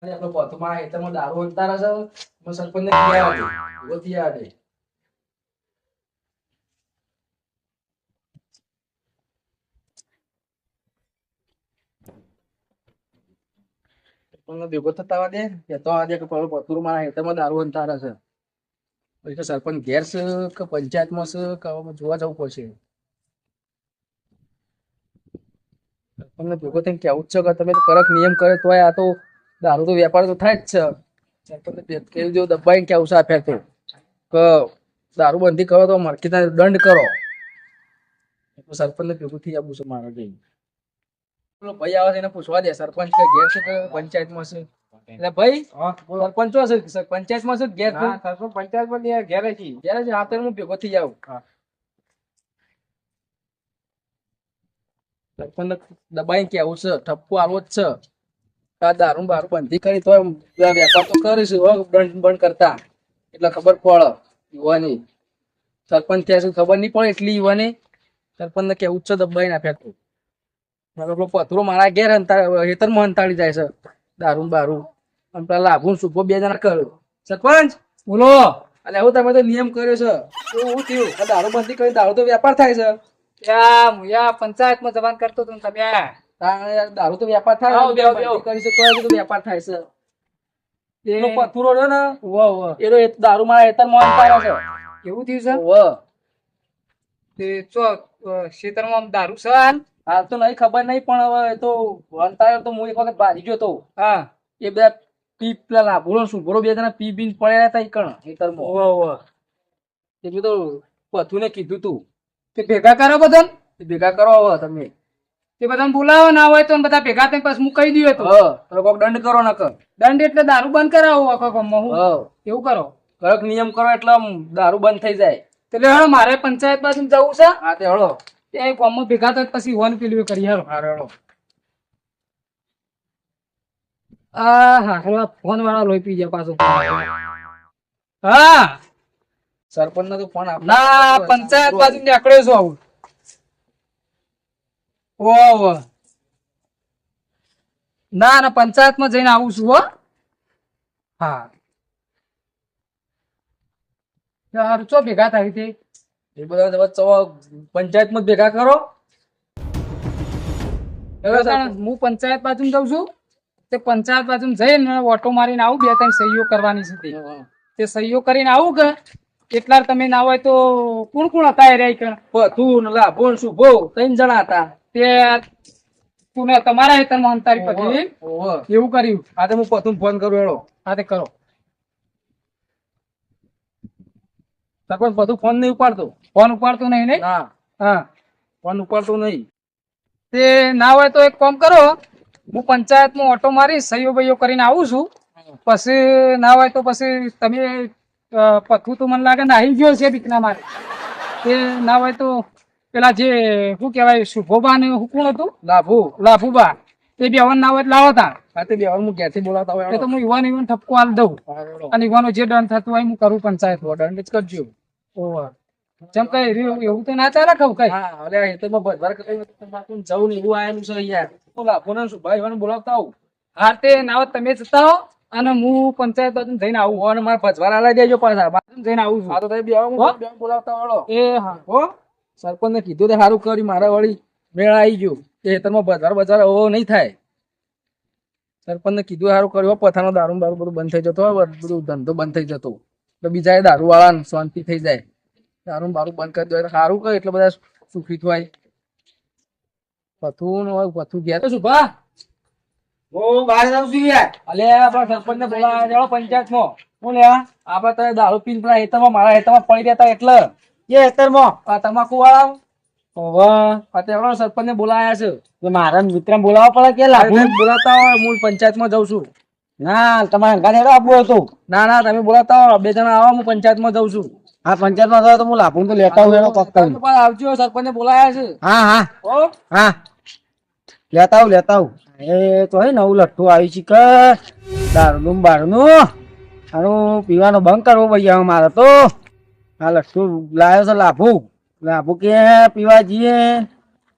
આપણો પોતમાં હેતરમાં દારૂ અંતારા છે. સરપંચ ને કહેવા દે. ભેગો થતા આવા દે કેતો આવા દે કે પથુર મારા હેતરમાં દારૂ અંતારા છે. પછી તો સરપંચ ઘેર છે કે પંચાયતમાં છે કે જોવા જવું પડશે. તમને ભેગો થઈને કેવું જ છે કે તમે કડક નિયમ કરે તો આ તો દારૂ તો વેપાર તો થાય જ છે. સરપંચ કેવું જેવું દબાઈને કેવું છે આ ફેર તો કે દારૂ બંધી કરો તો મરકીના દંડ કરો. સરપંચ ને ભેગું થઈ આપવું છે મારે જઈને. પેલો ભાઈ આવે છે એને પૂછવા દે સરપંચ કે ઘેર છે કે પંચાયતમાં છે. એટલે ભાઈ સરપંચ છે પંચાયતમાં છે ઘેર છે. સરપંચ પંચાયતમાં ઘેર છે. ઘેર છે આ તો હું ભેગો થઈ જાઉં. સરપંચ દબાઈ કેવું છે ઠપકો આલવો જ છે. આ દારૂ બારૂ બંધી કરી તો વેપાર તો કરીશું બંધ કરતા એટલે ખબર પડે યુવાની. સરપંચ ત્યાં ખબર નહીં પડે એટલી યુવાની. સરપંચ ને કેવું છે દબાઈ નાખ્યા. પેલો પથરો મારા ઘેર હેતરમાં અંતાડી જાય છે દારૂ બારૂ. અને પેલા લાભુ સુભો બે જણા કર્યો. સરપંચ બોલો. એટલે એવું તમે તો નિયમ કર્યો છે એવું થયું દારૂ બંધી કરી દારૂ તો વેપાર થાય છે. પંચાયતમાં જવાન કરતો હતો તમે દારૂ તો વેપાર થાય વેપાર થાય છે. એનો પથુરો રહ્યો ને એનો દારૂ મારા હેતરમાં અંતાડ્યો છે. એવું થયું છે ખેતરમાં દારૂ છે હાલ તો નહીં ખબર નહીં પણ હવે તો અંતાડ્યો તો હું એક વખત ભાજી ગયો તો. હા એ બધા પી પેલા લાભુરો સુભરો બે જણા પી બીન પડ્યા હતા કણ ખેતરમાં. એટલું તો પથુ ને કીધું તું તે ભેગા કરો બધા ભેગા કરો હવે તમે. તે બધાને બોલાવો ના હોય તો બધા ભેગા થઈને પછી હું કહી દઉં તો કોક દંડ કરો નકર. દંડ એટલે દારૂ બંધ કરાવો આખા ગામમાં હું એવું કરો કડક નિયમ કરો એટલે આમ દારૂ બંધ થઈ જાય. એટલે હળો મારે પંચાયત બાજુ જવું છે. હા તે હળો ત્યાં ગામમાં ભેગા થાય પછી વન પેલું કરી હાલો. હળો હા ફોન વાળા લોહી પી જાય પાછું. હા સરપંચ ને તો ફોન આપ. ના પંચાયત બાજુ નીકળ્યો છું આવું. ના ના પંચાયત માં જઈને આવું છું હો. હા સારું ચો ભેગા થાય તે એ બધા પંચાયત માં ભેગા કરો. હું પંચાયત બાજુ જઉં છું. તે પંચાયત બાજુ જઈને ઓટો મારીને આવું. બે ત્રણ સહીઓ કરવાની છે તે સહીઓ કરીને આવું કે એટલા તમે ના હોય તો કોણ કોણ હતા એ તું લાભો શુભો 3 જણા હતા. તે તમારા હેતરમાં અંતારી પકડી એવું કર્યું. હા તો હું પથું ફોન કરું હેડો. હા તે કરો. સરપંચ બધું ફોન નહીં ઉપાડતો. ફોન ઉપાડતો નહીં ને? હા ફોન ઉપાડતો નહીં. તે ના હોય તો એક કામ કરો હું પંચાયતમાં ઓટો મારી સહીઓ બહીઓ કરીને આવું છું. પછી ના હોય તો પછી તમે પથું તો મને લાગે ને આવી ગયો છે બીકના મારે. તે ના હોય તો પેલા જે શું કેવાય શુભોબા ને શું કોણ હતું લાભુબા તે બે ના હોય લાવો તા. હા તે બે હું ઘેરથી બોલાવતા હોય તો હું યુવાન ઠપકો હાલ દઉં અને યુવાનો જે દંડ થતું હોય હું કરું પંચાયત દંડ જ કરજો. જેમ કઈ એવું તો ના ચાલે ખવું કઈ. હા અરે એ તો ભરભર જવું ને એવું આયેલું છે યાર. તો લાભો ને ભાઈ બોલાવતા આવું. હા તે ના હોય તમે જતા હો અને હું પંચાયત બાજુ જઈને આવું. અને મારે ભજવાના લઈ દેજો પાછા બાજુ જઈને આવું છું. હા તો તમે બે બોલાવતા વાળો. એ હા હો સરપંચ ને કીધું તો સારું કર્યું. મારા વળી મેળા આવી ગયો કે ખેતરમાં બજાર એવો નહીં થાય. સરપંચ ને કીધું સારું કર્યું. પથાનો દારૂ બારૂ બધું બંધ થઈ જતો બધું ધંધો બંધ થઈ જતો તો બીજા એ દારૂ વાળા શાંતિ થઈ જાય. દારૂ બારૂ બંધ કરી દો સારું કરે એટલે બધા સુખી થાય. પથું ગયા શું ભા સરપંચ ને બોલાવ્યા પંચાયતમાં. શું લેવા આપડે તો દારૂ પીને હેતરમાં મારા હેતરમાં પડી રહ્યા એટલે હેતરમાં તમાકુ વાળા સરપંચ ને બોલાયા છે. મારા મિત્ર બોલાવવા પડે કે લાભુ બોલાવતા હોય હું પંચાયત માં જઉં છું. ના તમારે ગાને આપવું હતું. ના તમે બોલાવતા હોય 2 જણા આવો હું પંચાયત માં જઉં છું. હા પંચાયત માં જાવ તો હું લાભુ તો લેતા હું આવજો સરપંચ ને બોલાયા છે. હા લેતા આવું. એ તો હે નવું લઠ્ઠું આવી છે કે દારૂ બારનું આનું પીવાનો બંધ કરવો ભાઈ મારે તો. આ લઠ્ઠું લાવ્યો છે લાભુ કે પીવા જઈએ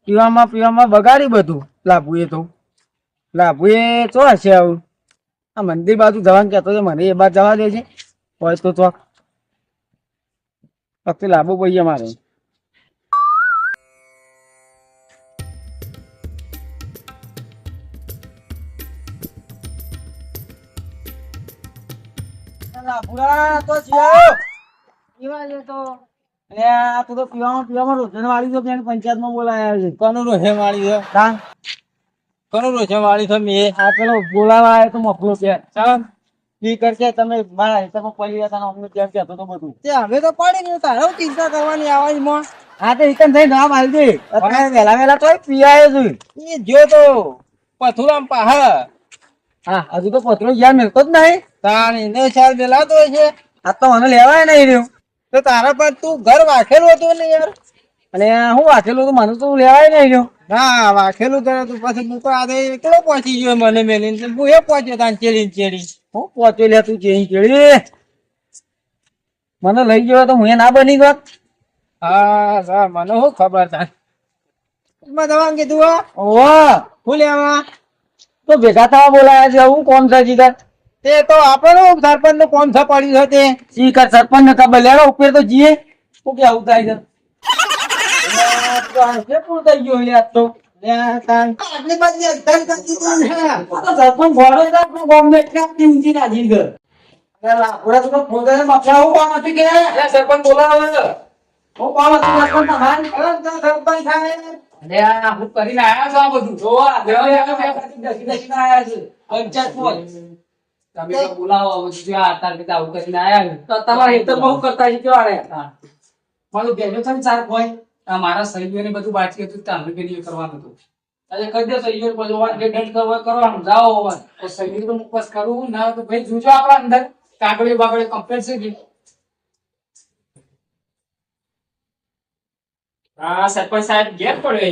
પીવામાં બગાડી બધું. લાભુ એ તો હશે આવું આ મંદિર બાજુ જવાનું કહેતો હતો, મને એ બાજુ જવા દે છે હોય તો ફક્ત લાંબુ પડીએ મારે. લાભુડા તો જીઓ પીવા જતો. અરે આ તું તો પીવામાં રોજન વાળી તો ત્યાં પંચાયતમાં બોલાયા છે. કોનું રોજન વાળી છે? તા કોનું રોજન વાળી છે? મેં આ પેલો બોલાવા આવ્યો તો મફલો કે ચાલ ઈ કરશે તમે મારા હિસાબમાં પડી ગયા તા અમને જેમ કહેતો તો બધું. તે હવે તો પડી ગયું, તારે ચિંતા કરવાની આવાજમાં. હા તો ઈકન થઈ ના માલજી અત્યારે વહેલા તો પીવાય છે. એ જો તો પથુરામ પાહા હા હજુ તો પત્રો જ્યાં મળતો જ નહીં. તાણી ને ચાર બેલાતો છે. આ તો મને લેવાય નહીં રહ્યું. તો તારા પર તું ઘર વાખેલું હતું ને યાર. અને હું વાંચેલું તો મને તો લેવાય નહીં રહ્યું. ના વાખેલું કરે તું પછી હું તો આજે એકલો પહોંચી ગયો મને મેલીને. હું એ પહોંચ્યો તાન ચેડી ચેડી. હું પહોંચી લે તું ચેડી ચેડી મને લઈ ગયો તો હું એ ના બની ગયો. હા સર મને શું ખબર તાન. દવા કીધું હો ઓહ હું લેવા તો ભેગા થવા બોલાયા છે. હું કોણ છે જીગર? તે તો આપણે સરપંચ નું કોમ છે પડ્યું છે તે. જીગર સરપંચ ને ખબર લેવો ઉપર તો જીએ. શું કે આવું થાય છે? પૂરું થઈ ગયું લે આજ તો. આટલી બધી અધર કરી દીધું છે. આ તો સરપંચ ભોળો છે આપણું ગામમાં એટલે આટલી ઊંચી ના જીગર. લાકડા તો ફોન કરીને બાપા હું કોણ હતી કે સરપંચ બોલાવે છે. હું કોણ હતું સરપંચ તમારે? સરપંચ થાય અરે આ હું કરીને આયા છો આ બધું જોવા તમે તો બોલાવો બધું જો આ તાર આવું કરીને આયા તો તમારા હેતરમાં હું કરતા છે કેવા રે? મારું બેનો છે ને ચાર કોઈ આ મારા સહીઓને બધું બાકી હતું તાંબે બેની કરવાનું હતું. અરે કઈ દે સહી પછી વાત જે દંડ કરવા કરવાનું જાઓ હવે. તો સહી તો મુકસ કરું ના તો ભાઈ જોજો આપણા અંદર કાગળી બાગળી કમ્પ્લીટ છે કે હા સરપંચ સાહેબ ગેપ પડ્યો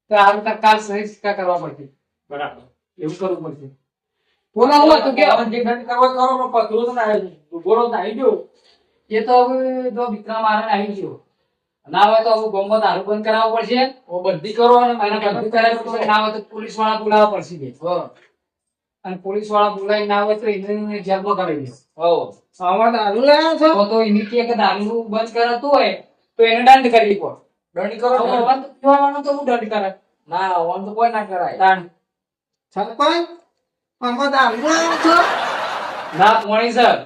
તો હાલ તક કાલ સહી સિક્કા કરવા પડશે. બરાબર. એવું કરવું પડશે. બોલાવો તો કે જે દંડ કરવા કરો પણ પથરો તો ના બોલો તો આવી ગયો. એ તો હવે જો વિક્રમ આનંદ આવી ગયો ના હોય તો હવે ગોમમાં દારૂ બંધ કરાવવો પડશે. ઓ બધી કરો અને અને બધું કરાવવું પડશે. ના હોય તો પોલીસ વાળા બોલાવવા પડશે બે. અને પોલીસ વાળા બોલાવી ના હોય તો એને જેલમાં કરાવી દે. આમાં દારૂ લાવ્યા છો? તો એની કે દારૂ બંધ કરાતું હોય તો એને દંડ કરવી પડે. દંડ કરો હવે બંધ પીવાનો તો હું દંડ કરે ના ઓન તો કોઈ ના કરાય. દંડ સરપંચ આમાં દારૂ લાવ્યા છો? ના પોણી સર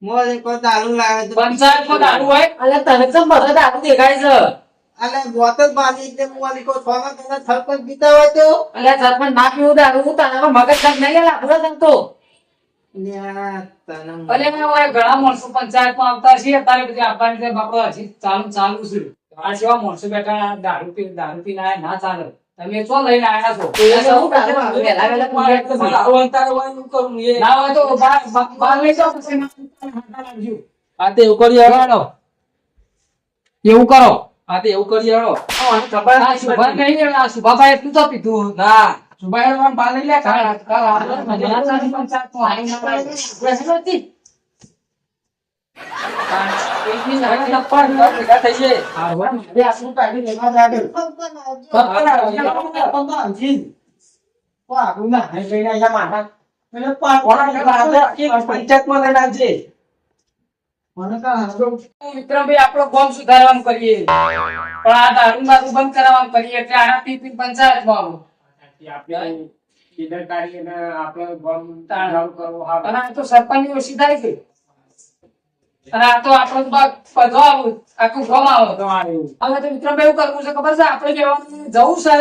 મોર એક વાર દારૂ લાવ્યો તો પંચાયતમાં દારૂ હોય અલે તને તો બધા દારૂ દેખાય છે. અલે બોતલ બાંધી એટલે મોલી કો થોડા તને સરપંચ પીતા હોય તો અલે સરપંચ ના પીવું દારૂ તારા મગજ કામ નહીં લાગુ તને તો. લ્યા તને અલે મેં ઓય ઘણા માણસો પંચાયતમાં આવતા છે અત્યારે બધી આપવાની છે બાપડો હજી ચાલુ છે. આ જેવા માણસો બેઠા દારૂ પીને આયા ના ચાલે. તમે ચો લઈને આયા છો દારૂ અંતારે હોય એવું કરું એ. ના હોય તો બાર લઈ જાઓ પછી હાથા લાગજો. આ તે એવું કરી હેડો. એવું કરો આ તે એવું કરી હેડો. આ શુભા નહીં આ શુભાભાઈ એટલું તો પીધું ના શુભાઈ નું બાર લઈ લે કાલ પંચાયતમાં ભેગા થઈ જાય. પંચાયતમાં લઈને આવજે. વિક્રમભાઈ આપણો ગોમ સુધારવાનું કરીએ પણ આ દારૂ બારૂ બંધ કરાવવાનું કરીએ એટલે આના પી પંચાયતમાં આવું આપણે બેદરકારી અને આપણે ગોમ તાળાવ કરવો હા અને આ તો સરપંચ ની ઓછી થાય છે અને આ તો આપણો બધો આવું આખું ગોમ આવો તો આવ્યું. હવે તો વિક્રમભાઈ એવું કરવું છે ખબર છે આપણે જવું છે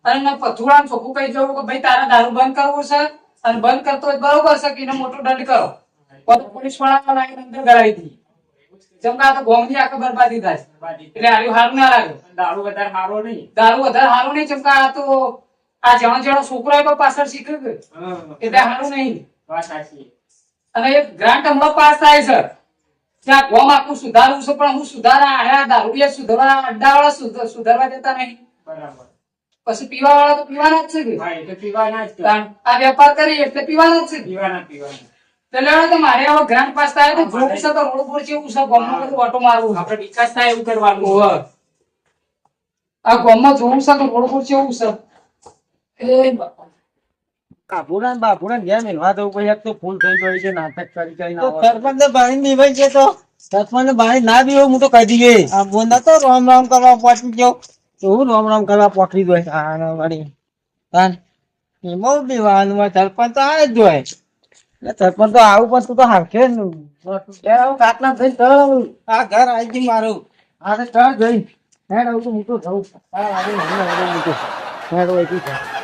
અને પથુડા ચોખ્ખું કહી જવું કે ભાઈ તારા દારૂ બંધ કરવું છે અને બંધ કરતો હોય બરોબર છે કે એને મોટો દંડ કરો પછી પોલીસ વાળા લાવીને અંદર કરાવી દી જેમ કે આ તો ગોમની આખી બરબાદી થાય એટલે આર્યું સારું ના લાગે. દારૂ વધારે મારો નહીં. દારૂ વધારે સારું નહીં જેમ કે આ તો આ જણા જણા છોકરા પણ પાછળ શીખે છે એટલે સારું નહીં. વાત સાચી. અને એક ગ્રાન્ટ હમણાં પાસ થાય છે ત્યાં ગોમ આખું સુધારવું છે પણ હું સુધારા આયા દારૂડિયા સુધારવા અડ્ડાવાળા સુધારવા દેતા નહીં. બરાબર. પછી પીવા વાળા તો પીવાના જ છે કે હા એ તો પીવાના જ છે. કારણ આ વેપાર કરી એટલે પીવાના જ છે પીવાના પીવાના. તો લેવડો તો મારે હવે ગ્રાન્ટ પાસ થાય તો જોવું છે તો રોડ પર જેવું છે ગોમમાં બધું ઓટો મારવું છે. આપણે વિકાસ થાય એવું કરવાનું. ઓહો. આ ગોમમાં જોવું છે તો રોડ પર જેવું છે એ બાપા. બાપુડા ઘેર મેલવા દઉં પછી એક તો ફૂલ થઈ ગયો છે નાટક કરી કરીને તો આવો. સરપંચ ભાઈ નિભાઈ છે તો સરપંચને બારી ના બીવો હું તો કહી દઈએ. આ બોંદા તો રામ રામ કરવા પહોંચી ગયો તો હું રામ રામ કરવા પોખરી દો. આના વળી તાન એમાં બીવાનું હોય સરપંચ તો આવે જ હોય એટલે સરપંચ તો આવું પણ તું તો હારખે ને. આવું કાટલા થઈને તળ આ ઘર આવી ગયું મારું આ તળ જઈ હેડ આવું તો હું તો જઉં. આ આગળ નહીં, આગળ નહીં તો. હેડ હોય તું જા.